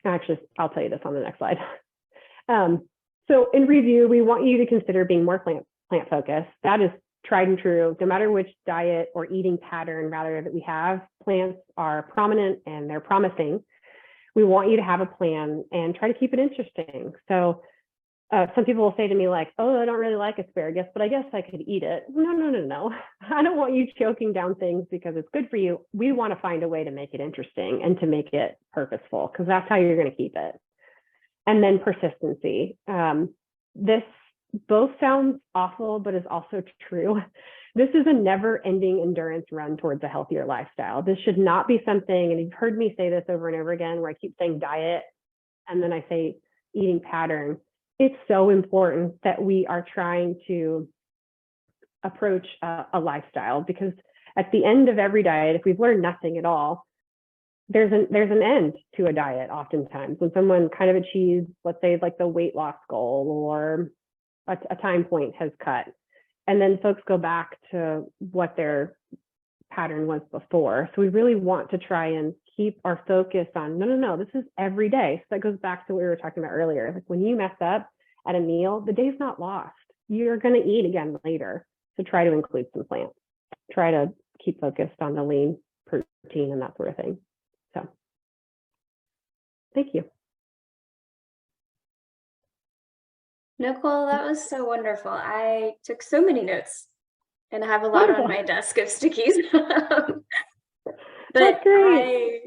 Speaker 2: actually, I'll tell you this on the next slide. So in review, we want you to consider being more plant focused. That is tried and true. No matter which diet or eating pattern rather that we have, plants are prominent and they're promising. We want you to have a plan and try to keep it interesting. So some people will say to me like, oh, I don't really like asparagus, but I guess I could eat it. No. I don't want you choking down things because it's good for you. We want to find a way to make it interesting and to make it purposeful, because that's how you're going to keep it. And then persistency. This both sounds awful, but is also true. This is a never-ending endurance run towards a healthier lifestyle. This should not be something, and you've heard me say this over and over again, where I keep saying diet, and then I say eating pattern. It's so important that we are trying to approach a lifestyle, because at the end of every diet, if we've learned nothing at all, there's an end to a diet oftentimes. When someone kind of achieves, let's say like the weight loss goal or a time point has cut, and then folks go back to what their pattern was before. So we really want to try and keep our focus on, no, this is every day. So that goes back to what we were talking about earlier. Like when you mess up at a meal, the day's not lost. You're going to eat again later. So try to include some plants. Try to keep focused on the lean protein and that sort of thing. So thank you.
Speaker 1: Nicole, that was so wonderful. I took so many notes and I have a lot on my desk of stickies. But I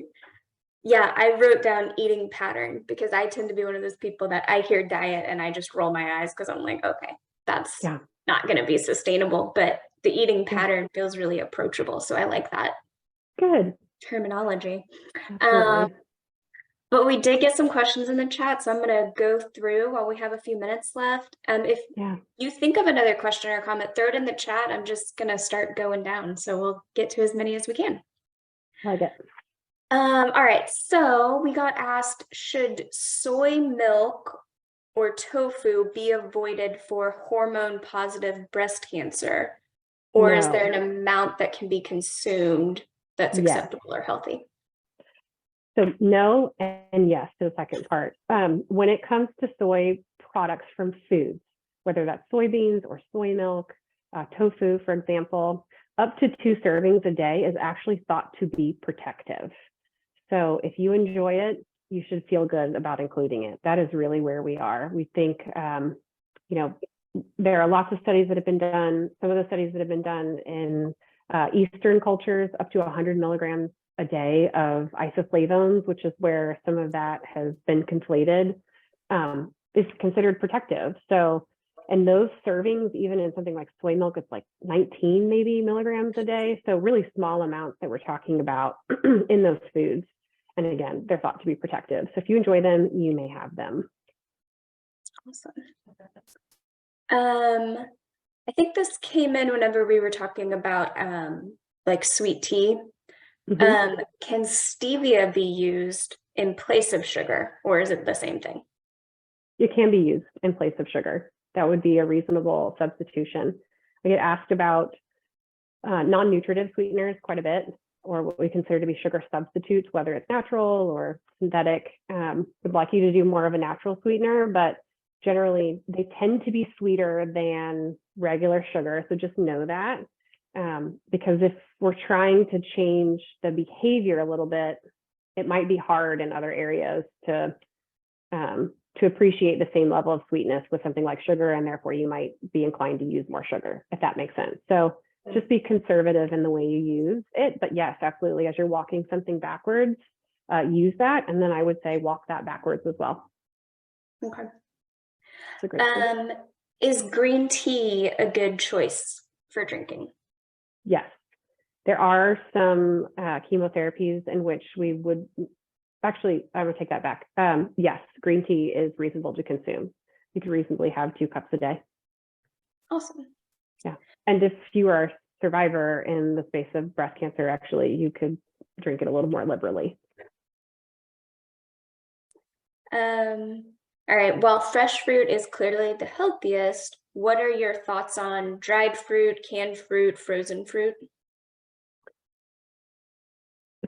Speaker 1: wrote down eating pattern, because I tend to be one of those people that I hear diet and I just roll my eyes because I'm like, okay, that's not going to be sustainable. But the eating pattern feels really approachable. So I like that terminology. But we did get some questions in the chat, so I'm going to go through while we have a few minutes left. If you think of another question or comment, throw it in the chat. I'm just going to start going down, so we'll get to as many as we can.
Speaker 2: Like it.
Speaker 1: All right, so we got asked, should soy milk or tofu be avoided for hormone-positive breast cancer? Or is there an amount that can be consumed that's acceptable or healthy?
Speaker 2: So no and yes to the second part. When it comes to soy products from foods, whether that's soybeans or soy milk, tofu, for example, up to 2 servings a day is actually thought to be protective. So if you enjoy it, you should feel good about including it. That is really where we are. We think, there are lots of studies that have been done. Some of the studies that have been done in Eastern cultures, up to 100 milligrams a day of isoflavones, which is where some of that has been conflated, is considered protective. So, and those servings, even in something like soy milk, it's like 19 maybe milligrams a day. So really small amounts that we're talking about in those foods. And again, they're thought to be protective. So if you enjoy them, you may have them.
Speaker 1: Awesome. I think this came in whenever we were talking about like sweet tea. Can stevia be used in place of sugar, or is it the same thing?
Speaker 2: It can be used in place of sugar. That would be a reasonable substitution. I get asked about non-nutritive sweeteners quite a bit, or what we consider to be sugar substitutes, whether it's natural or synthetic. Would like you to do more of a natural sweetener, but generally they tend to be sweeter than regular sugar. So just know that. Because if we're trying to change the behavior a little bit, it might be hard in other areas to appreciate the same level of sweetness with something like sugar, and therefore you might be inclined to use more sugar, if that makes sense. So just be conservative in the way you use it. But yes, absolutely, as you're walking something backwards, use that. And then I would say walk that backwards as well.
Speaker 1: Okay.
Speaker 2: It's a great thing.
Speaker 1: Is green tea a good choice for drinking?
Speaker 2: Yes, there are some chemotherapies in which we would, actually, I would take that back. Yes, green tea is reasonable to consume. You could reasonably have 2 cups a day.
Speaker 1: Awesome.
Speaker 2: Yeah, and if you are a survivor in the space of breast cancer, actually, you could drink it a little more liberally.
Speaker 1: All right, while fresh fruit is clearly the healthiest, what are your thoughts on dried fruit, canned fruit, frozen fruit?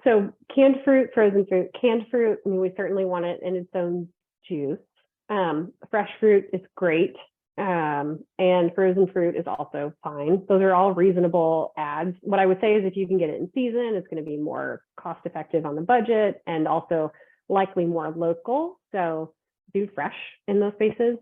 Speaker 2: So canned fruit, frozen fruit. Canned fruit, I mean, we certainly want it in its own juice. Fresh fruit is great. And frozen fruit is also fine. Those are all reasonable ads. What I would say is if you can get it in season, it's going to be more cost effective on the budget and also likely more local. So do fresh in those spaces.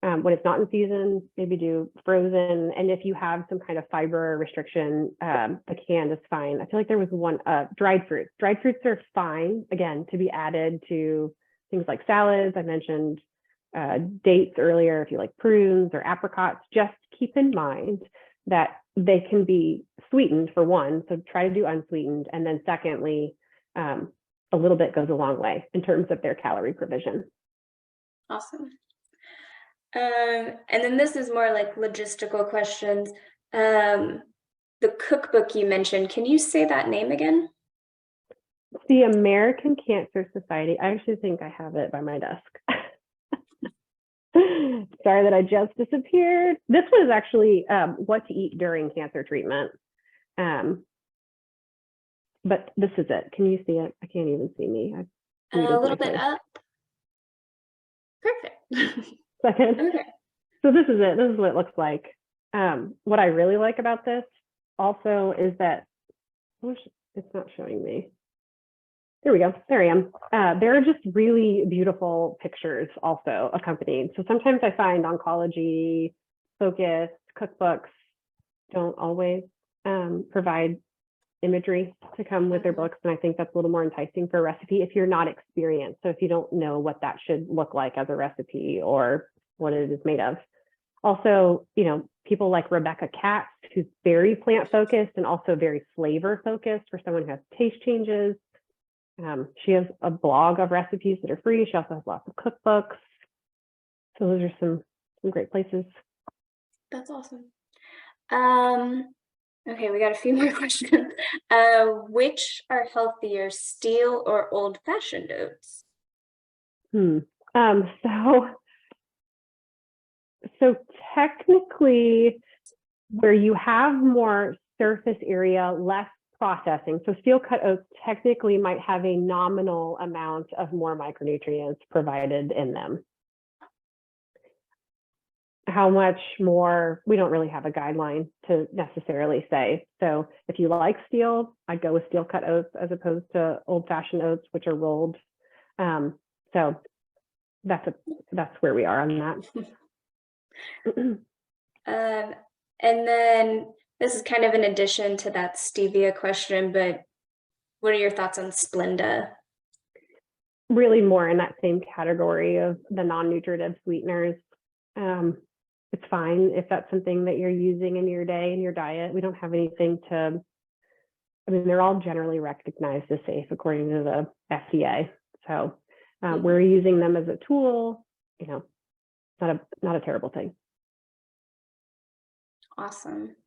Speaker 2: When it's not in season, maybe do frozen. And if you have some kind of fiber restriction, the canned is fine. I feel like there was one, dried fruits. Dried fruits are fine, again, to be added to things like salads. I mentioned dates earlier. If you like prunes or apricots, just keep in mind that they can be sweetened for one. So try to do unsweetened. And then secondly, a little bit goes a long way in terms of their calorie provision.
Speaker 1: Awesome. And then this is more like logistical questions. The cookbook you mentioned, can you say that name again?
Speaker 2: The American Cancer Society. I actually think I have it by my desk. Sorry that I just disappeared. This was actually what to eat during cancer treatment. But this is it. Can you see it? I can't even see me.
Speaker 1: A little bit up. Perfect.
Speaker 2: Second.
Speaker 1: Okay.
Speaker 2: So this is it. This is what it looks like. What I really like about this also is that it's not showing me. There we go. There I am. There are just really beautiful pictures also accompanied. So sometimes I find oncology focused cookbooks don't always provide imagery to come with their books. And I think that's a little more enticing for a recipe if you're not experienced. So if you don't know what that should look like as a recipe or what it is made of. Also, you know, people like Rebecca Katz, who's very plant focused and also very flavor focused for someone who has taste changes. She has a blog of recipes that are free. She also has lots of cookbooks. So those are some great places.
Speaker 1: That's awesome. Okay, we got a few more questions. Which are healthier, steel or old-fashioned oats?
Speaker 2: So technically, where you have more surface area, less processing. So steel cut oats technically might have a nominal amount of more micronutrients provided in them. How much more, we don't really have a guideline to necessarily say. So if you like steel, I'd go with steel cut oats as opposed to old fashioned oats, which are rolled. So that's where we are on
Speaker 1: that. And then this is kind of an addition to that stevia question, but what are your thoughts on Splenda?
Speaker 2: Really more in that same category of the non-nutritive sweeteners. It's fine if that's something that you're using in your day, in your diet. We don't have anything to, I mean, they're all generally recognized as safe according to the FDA. So we're using them as a tool, you know, not a terrible thing.
Speaker 1: Awesome.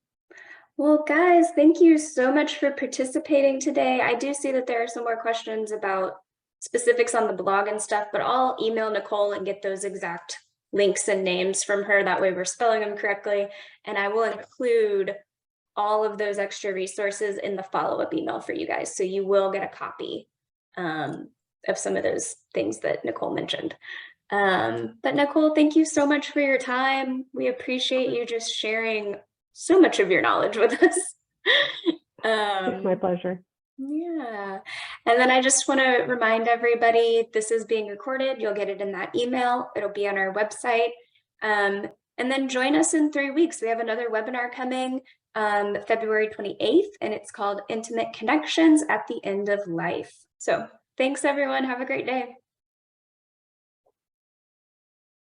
Speaker 1: Well, guys, thank you so much for participating today. I do see that there are some more questions about specifics on the blog and stuff, but I'll email Nicole and get those exact links and names from her. That way we're spelling them correctly. And I will include all of those extra resources in the follow-up email for you guys. So you will get a copy of some of those things that Nicole mentioned. But Nicole, thank you so much for your time. We appreciate you just sharing so much of your knowledge with us.
Speaker 2: It's my pleasure.
Speaker 1: Yeah. And then I just want to remind everybody, this is being recorded. You'll get it in that email. It'll be on our website. And then join us in 3 weeks. We have another webinar coming February 28th, and it's called Intimate Connections at the End of Life. So thanks, everyone. Have a great day.